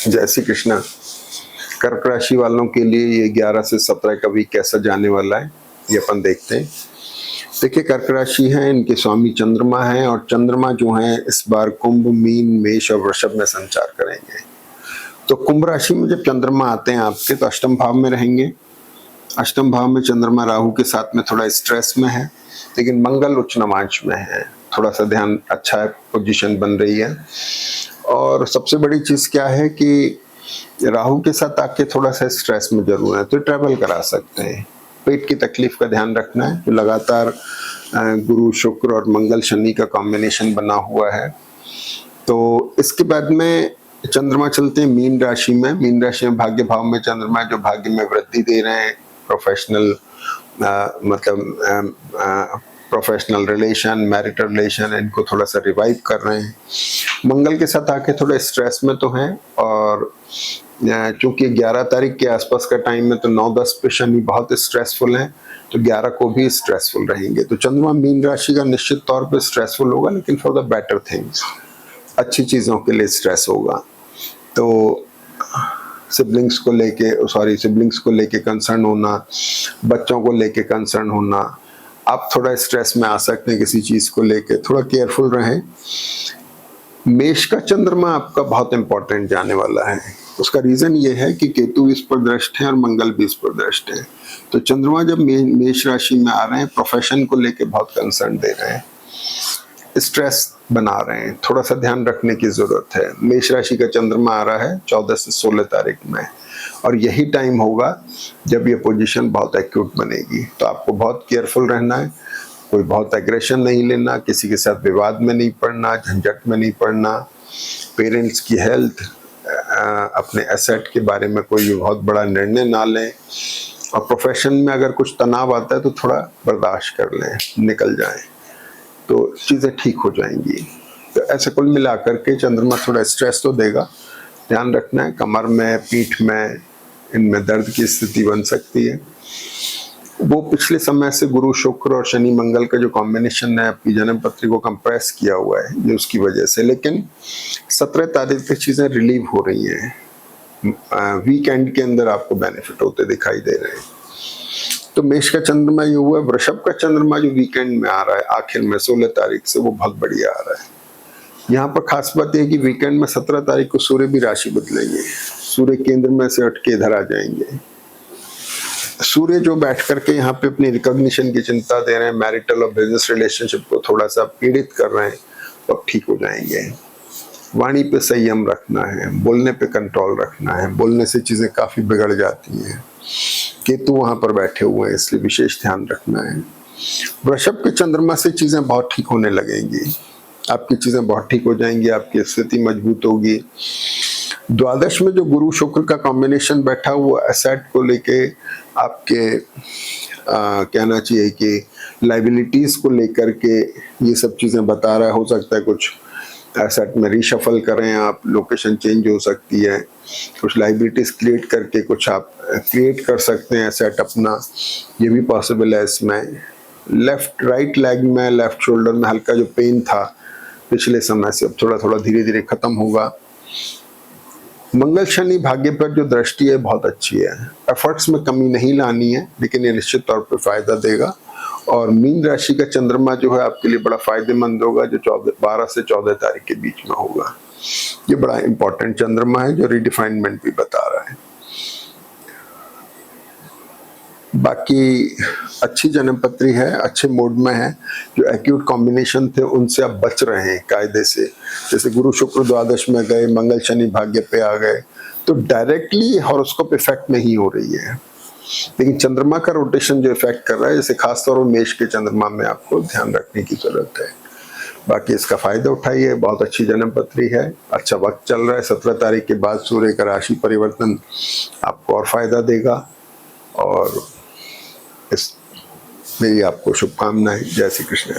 जय श्री कृष्णा। कर्क राशि वालों के लिए ये 11 से 17 का वीक कैसा जाने वाला है ये अपन देखते हैं। देखिए, कर्क राशि है, इनके स्वामी चंद्रमा है और चंद्रमा जो है इस बार कुंभ, मीन, मेष और वृषभ में संचार करेंगे। तो कुंभ राशि में जब चंद्रमा आते हैं आपके तो अष्टम भाव में रहेंगे। अष्टम भाव में चंद्रमा राहु के साथ में थोड़ा स्ट्रेस में है, लेकिन मंगल उच्च नवांश में है, थोड़ा सा ध्यान, अच्छा है, पोजीशन बन रही है। और सबसे बड़ी चीज क्या है कि राहु के साथ आके थोड़ा सा स्ट्रेस में जरूर है, तो ट्रैवल करा सकते हैं। पेट की तकलीफ का ध्यान रखना है। तो लगातार गुरु, शुक्र और मंगल, शनि का कॉम्बिनेशन बना हुआ है। तो इसके बाद में चंद्रमा चलते हैं मीन राशि में। मीन राशि में भाग्य भाव में चंद्रमा, जो भाग्य में वृद्धि दे रहे हैं, professional professional relation, marital relation, इनको थोड़ा सा रिवाइव कर रहे हैं। मंगल के साथ आके थोड़े स्ट्रेस में तो हैं, और चूंकि 11 तारीख के आसपास का टाइम में तो 9-10 पे शनि बहुत स्ट्रेसफुल है, तो 11 को भी स्ट्रेसफुल रहेंगे। तो चंद्रमा मीन राशि का निश्चित तौर पे स्ट्रेसफुल होगा, लेकिन फॉर द बेटर थिंग्स, अच्छी चीजों के लिए स्ट्रेस होगा। तो सिबलिंग्स को लेके कंसर्न होना, बच्चों को लेके कंसर्न होना, आप थोड़ा स्ट्रेस में आ सकते हैं किसी चीज को लेके, थोड़ा केयरफुल रहें। मेष का चंद्रमा आपका बहुत इंपॉर्टेंट जाने वाला है। उसका रीजन ये है कि केतु इस पर दृष्ट है और मंगल भी इस पर दृष्ट है। तो चंद्रमा जब मेष राशि में आ रहे हैं, प्रोफेशन को लेके बहुत कंसर्न दे रहे हैं, स्ट्रेस बना रहे हैं, थोड़ा सा ध्यान रखने की जरूरत है। मेष राशि का चंद्रमा आ रहा है 14 से 16 तारीख में, और यही टाइम होगा जब ये पोजीशन बहुत एक्यूट बनेगी। तो आपको बहुत केयरफुल रहना है, कोई बहुत एग्रेशन नहीं लेना, किसी के साथ विवाद में नहीं पड़ना, झंझट में नहीं पड़ना, पेरेंट्स की हेल्थ, अपने एसेट के बारे में कोई भी बहुत बड़ा निर्णय ना लें, और प्रोफेशन में अगर कुछ तनाव आता है तो थोड़ा बर्दाश्त कर लें, निकल जाएं, तो चीज़ें ठीक हो जाएंगी। तो ऐसे कुल मिलाकर के चंद्रमा थोड़ा स्ट्रेस तो देगा, ध्यान रखना है। कमर में, पीठ में, इनमें दर्द की स्थिति बन सकती है। वो पिछले समय से गुरु, शुक्र और शनि मंगल का जो कॉम्बिनेशन है आपकी जन्म पत्री को कंप्रेस किया हुआ है, ये उसकी वजह से। लेकिन 17 तारीख तक चीजें रिलीव हो रही हैं। वीकेंड के अंदर आपको बेनिफिट होते दिखाई दे रहे हैं। तो मेष का चंद्रमा ये हुआ। वृषभ का चंद्रमा जो वीकेंड में आ रहा है, आखिर में 16 तारीख से, वो बहुत बढ़िया आ रहा है। यहाँ पर खास बात यह कि वीकेंड में 17 तारीख को सूर्य भी राशि बदलेंगे। सूर्य केंद्र में से हट के इधर आ जाएंगे। सूर्य जो बैठ करके यहाँ पे अपनी रिकॉग्निशन की चिंता दे रहे हैं, मैरिटल और बिजनेस रिलेशनशिप को थोड़ा सा पीड़ित कर रहे हैं, तो अब ठीक हो जाएंगे। वाणी पे संयम रखना है, बोलने पे कंट्रोल रखना है, बोलने से चीजें काफी बिगड़ जाती हैं। केतु वहां पर बैठे हुए हैं, इसलिए विशेष ध्यान रखना है। वृषभ के चंद्रमा से चीजें बहुत ठीक होने लगेंगी, आपकी चीजें बहुत ठीक हो जाएंगी, आपकी स्थिति मजबूत होगी। द्वादश में जो गुरु शुक्र का कॉम्बिनेशन बैठा हुआ, एसेट को लेके आपके कहना चाहिए कि लाइबिलिटीज को लेकर के ये सब चीजें बता रहा है। हो सकता है कुछ एसेट में रीशफल करें आप, लोकेशन चेंज हो सकती है, कुछ लाइबिलिटीज क्रिएट करके कुछ आप क्रिएट कर सकते हैं एसेट अपना, ये भी पॉसिबल है इसमें। राइट लेग में, लेफ्ट शोल्डर में हल्का जो पेन था पिछले समय से, अब थोड़ा थोड़ा धीरे धीरे खत्म होगा। मंगल शनि भाग्य पर जो दृष्टि है बहुत अच्छी है। एफर्ट्स में कमी नहीं लानी है, लेकिन ये निश्चित तौर पर फायदा देगा। और मीन राशि का चंद्रमा जो है आपके लिए बड़ा फायदेमंद होगा, जो 12 से 14 तारीख के बीच में होगा। ये बड़ा इंपॉर्टेंट चंद्रमा है जो रिडिफाइनमेंट भी बता रहा है। बाकी अच्छी जन्म पत्री है, अच्छे मोड में है। जो एक्यूट कॉम्बिनेशन थे उनसे आप बच रहे हैं कायदे से। जैसे गुरु शुक्र द्वादश में गए, मंगल शनि भाग्य पे आ गए, तो डायरेक्टली हॉरोस्कोप इफेक्ट नहीं हो रही है, लेकिन चंद्रमा का रोटेशन जो इफेक्ट कर रहा है, जैसे खासतौर पर मेष के चंद्रमा में आपको ध्यान रखने की जरूरत है। बाकी इसका फायदा उठाइए, बहुत अच्छी जन्म पत्री है, अच्छा वक्त चल रहा है। 17 तारीख के बाद सूर्य का राशि परिवर्तन आपको और फायदा देगा, और मेरी आपको शुभकामनाएं। जय श्री कृष्ण।